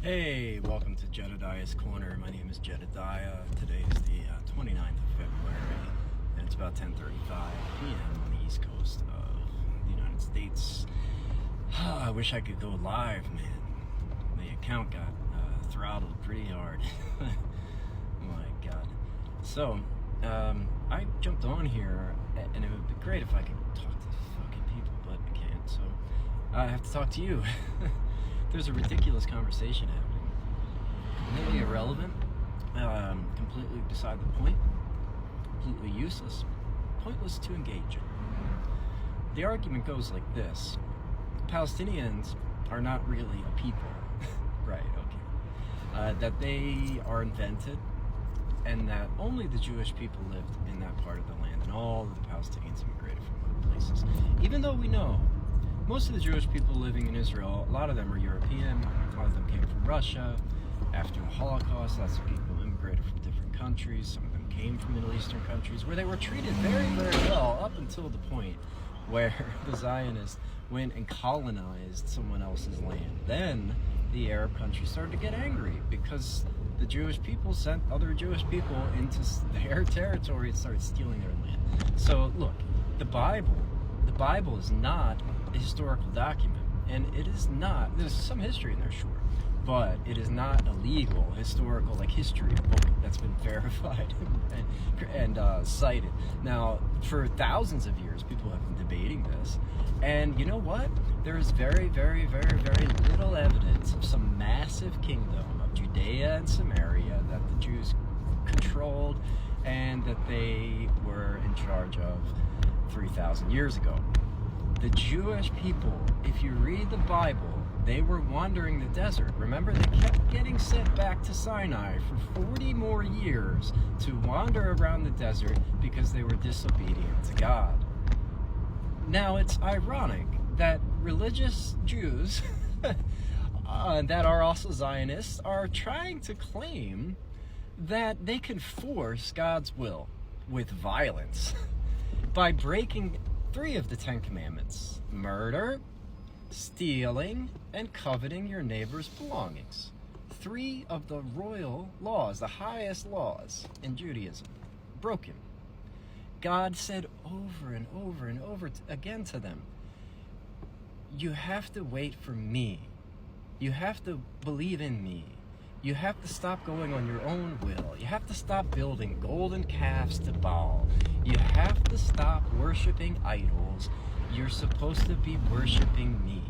Hey, welcome to Jedediah's Corner. My name is Jedediah. Today is the 29th of February, and it's about 10:35 p.m. on the East Coast of the United States. I wish I could go live, man. The account got throttled pretty hard. Oh my God. So, I jumped on here, and it would be great if I could talk to fucking people, but I can't, so I have to talk to you. There's a ridiculous conversation happening. Completely irrelevant, completely beside the point, completely useless, pointless to engage in. The argument goes like this. Palestinians are not really a people. Right, okay. That they are invented, and that only the Jewish people lived in that part of the land, and all of the Palestinians immigrated from other places. Even though we know most of the Jewish people living in Israel, a lot of them are European, a lot of them came from Russia. After the Holocaust, lots of people immigrated from different countries. Some of them came from Middle Eastern countries where they were treated very, very well up until the point where the Zionists went and colonized someone else's land. Then the Arab countries started to get angry because the Jewish people sent other Jewish people into their territory and started stealing their land. So look, the Bible is not a historical document, and it is not, there's some history in there, sure, but it is not a legal historical history book that's been verified and cited. Now, for thousands of years, people have been debating this, and you know what? There is very, very, very, very little evidence of some massive kingdom of Judea and Samaria that the Jews controlled and that they were in charge of 3,000 years ago. The Jewish people, if you read the Bible, they were wandering the desert. Remember, they kept getting sent back to Sinai for 40 more years to wander around the desert because they were disobedient to God. Now, it's ironic that religious Jews that are also Zionists are trying to claim that they can force God's will with violence by breaking 3 of the 10 commandments: murder, stealing, and coveting your neighbor's belongings. 3 of the royal laws, the highest laws in Judaism, broken. God said over and over and over again to them, you have to wait for me. You have to believe in me. You have to stop going on your own will. You have to stop building golden calves to Baal. You have to stop worshiping idols. You're supposed to be worshiping me.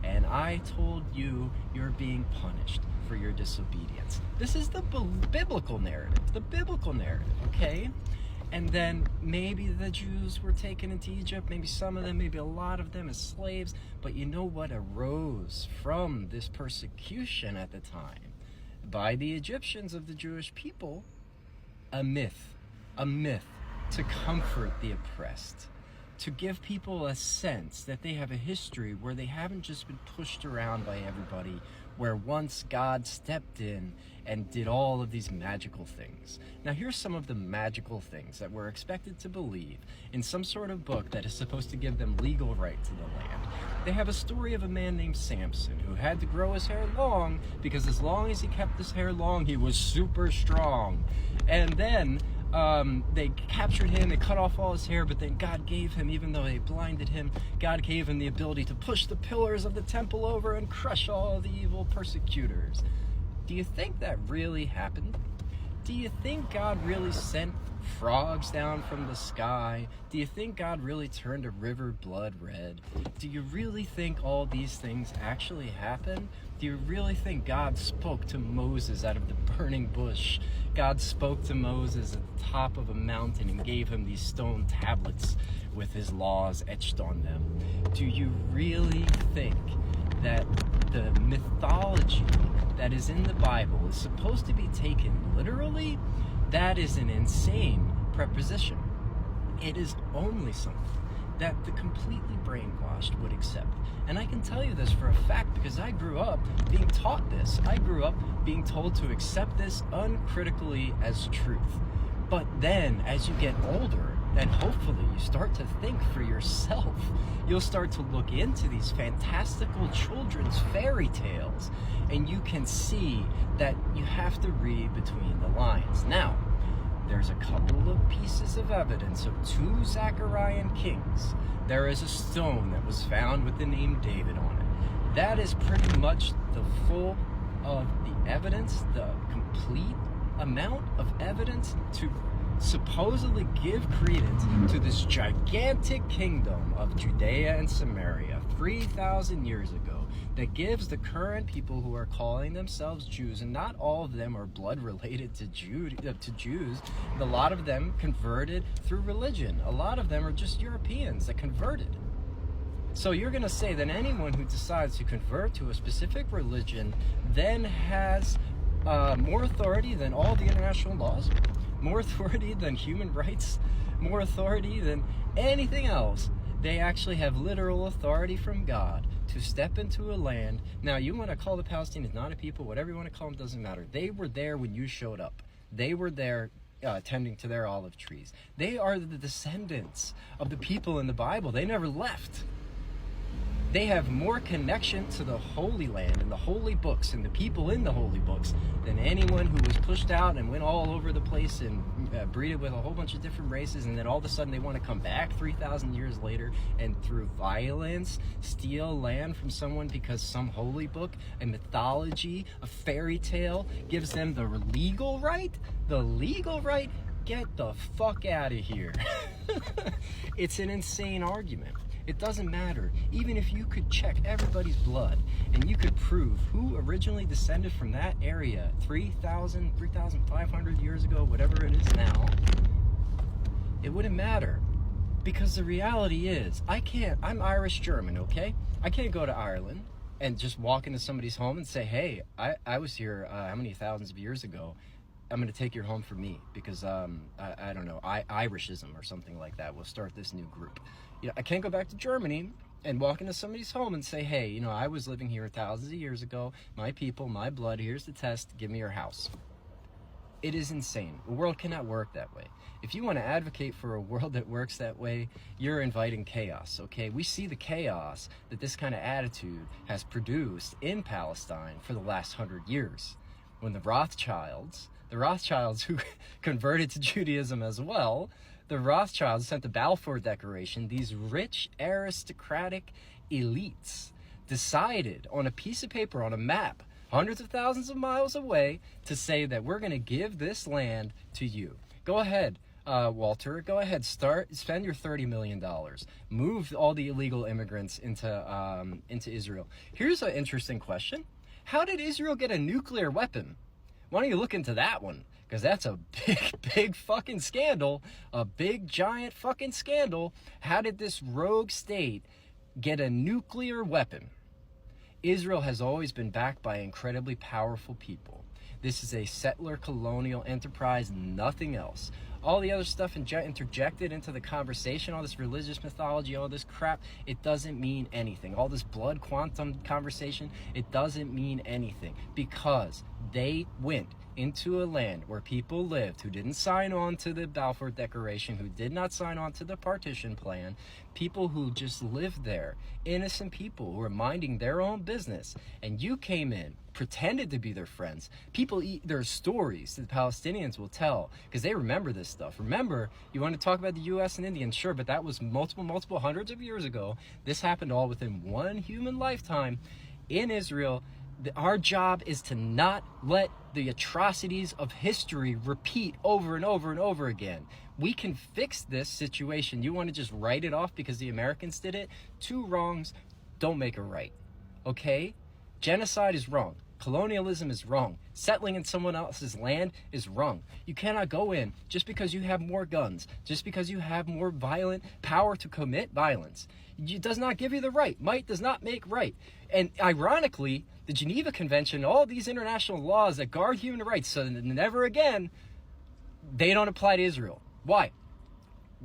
And I told you you're being punished for your disobedience. This is the biblical narrative. The biblical narrative, okay? And then maybe the Jews were taken into Egypt, maybe some of them, maybe a lot of them as slaves. But you know what arose from this persecution at the time? By the Egyptians of the Jewish people, a myth to comfort the oppressed, to give people a sense that they have a history where they haven't just been pushed around by everybody, where once God stepped in and did all of these magical things. Now here's some of the magical things that we're expected to believe in some sort of book that is supposed to give them legal right to the land. They have a story of a man named Samson who had to grow his hair long because as long as he kept his hair long, he was super strong. And then they captured him, they cut off all his hair, but then God gave him, even though they blinded him, God gave him the ability to push the pillars of the temple over and crush all the evil persecutors. Do you think that really happened? Do you think God really sent frogs down from the sky? Do you think God really turned a river blood red? Do you really think all these things actually happened? Do you really think God spoke to Moses out of the burning bush? God spoke to Moses at the top of a mountain and gave him these stone tablets with his laws etched on them. Do you really think that the mythology that is in the Bible is supposed to be taken literally? That is an insane preposition. It is only something that the completely brainwashed would accept. And I can tell you this for a fact because I grew up being taught this. I grew up being told to accept this uncritically as truth. But then as you get older, and hopefully you start to think for yourself, you'll start to look into these fantastical children's fairy tales, and you can see that you have to read between the lines. Now, there's a couple of pieces of evidence of 2 Zacharian kings. There is a stone that was found with the name David on it. That is pretty much the full of the evidence, the complete amount of evidence to supposedly give credence to this gigantic kingdom of Judea and Samaria 3,000 years ago, that gives the current people who are calling themselves Jews, and not all of them are blood related to Jews, a lot of them converted through religion. A lot of them are just Europeans that converted. So you're going to say that anyone who decides to convert to a specific religion then has more authority than all the international laws, more authority than human rights, more authority than anything else. They actually have literal authority from God to step into a land. Now, you want to call the Palestinians not a people, whatever you want to call them, doesn't matter. They were there when you showed up. They were there tending to their olive trees. They are the descendants of the people in the Bible. They never left. They have more connection to the Holy Land and the holy books and the people in the holy books than anyone who was pushed out and went all over the place and breeded with a whole bunch of different races, and then all of a sudden they want to come back 3,000 years later and through violence steal land from someone because some holy book, a mythology, a fairy tale gives them the legal right? The legal right? Get the fuck out of here. It's an insane argument. It doesn't matter. Even if you could check everybody's blood and you could prove who originally descended from that area 3,000, 3,500 years ago, whatever it is now, it wouldn't matter. Because the reality is, I'm Irish German, okay? I can't go to Ireland and just walk into somebody's home and say, hey, I was here how many thousands of years ago. I'm going to take your home for me because, I don't know, Irishism or something like that will start this new group. You know, I can't go back to Germany and walk into somebody's home and say, hey, you know, I was living here thousands of years ago, my people, my blood, here's the test, give me your house. It is insane. The world cannot work that way. If you want to advocate for a world that works that way, you're inviting chaos, okay? We see the chaos that this kind of attitude has produced in Palestine for the last 100 years. When the Rothschilds who converted to Judaism as well, the Rothschilds sent the Balfour Declaration, these rich aristocratic elites decided on a piece of paper, on a map, hundreds of thousands of miles away, to say that we're going to give this land to you. Go ahead, Walter, go ahead, spend your $30 million. Move all the illegal immigrants into Israel. Here's an interesting question. How did Israel get a nuclear weapon? Why don't you look into that one? Because that's a big fucking scandal. A big, giant fucking scandal. How did this rogue state get a nuclear weapon? Israel has always been backed by incredibly powerful people. This is a settler colonial enterprise, nothing else. All the other stuff interjected into the conversation, all this religious mythology, all this crap, it doesn't mean anything. All this blood quantum conversation, it doesn't mean anything, because they went into a land where people lived who didn't sign on to the Balfour Declaration, who did not sign on to the partition plan, people who just lived there, innocent people who were minding their own business, and you came in, pretended to be their friends. People eat their stories that the Palestinians will tell because they remember this stuff. Remember, you want to talk about the U.S. and Indians, sure, but that was multiple hundreds of years ago. This happened all within one human lifetime in Israel. Our job is to not let the atrocities of history repeat over and over and over again. We can fix this situation. You want to just write it off because the Americans did it? Two wrongs don't make a right, okay? Genocide is wrong. Colonialism is wrong. Settling in someone else's land is wrong. You cannot go in just because you have more guns, just because you have more violent power to commit violence. It does not give you the right. Might does not make right. And ironically, the Geneva Convention, all these international laws that guard human rights, so that never again, they don't apply to Israel. Why?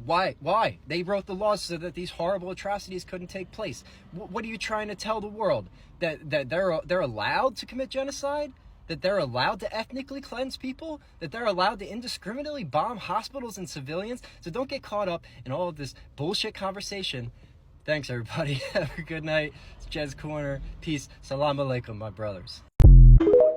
Why? They wrote the laws so that these horrible atrocities couldn't take place. What are you trying to tell the world? That they're allowed to commit genocide? That they're allowed to ethnically cleanse people? That they're allowed to indiscriminately bomb hospitals and civilians? So don't get caught up in all of this bullshit conversation. Thanks, everybody. Have a good night. It's Jed's Corner. Peace. Salam alaikum, my brothers. you.